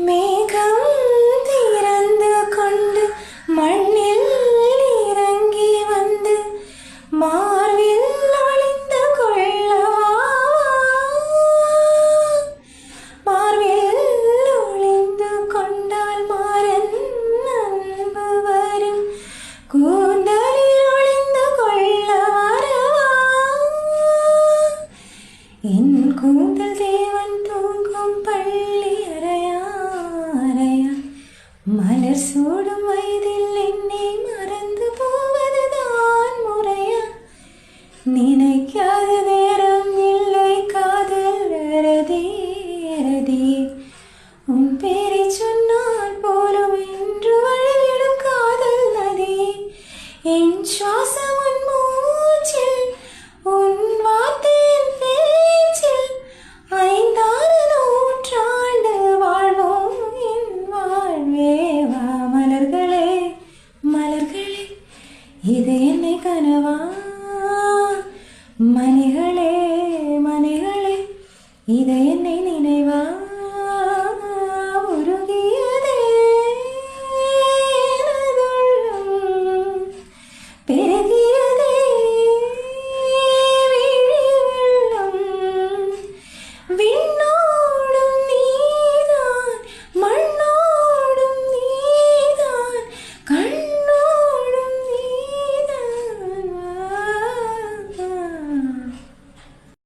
மேகம் திறந்து கொண்டு மண்ணில் இறங்கி வந்து மார்பில் ஒளிந்து கொள்ளவா, மார்பில் ஒளிந்து கொண்டால் மாறன் அன்பு வரும், கூந்தலில் ஒளிந்து கொள்ள வரவா, என் கூந்தல் தேவன் தூங்கும் பள்ளி அறையா அறையா, மலர் சூடும் வயதில் என்னை மறந்து போவதுதான் முறையா, நினைக்காத நேரம் இல்லை காதல் அறதே அறதே, உன் பேரை சொன்னால் போலும் என்று வழிவிடும் காதல் நதி, என் சுவாசம் உன் மூச்சில் உன் வார்த்தையின் பேச்சில், ஐந்தாறு நூற்றாண்டு வாழ்வோம் என் வாழ்வே வா. மலர்களே மலர்களே இது என்னை கனவா, மணிகளே மணிகளே இது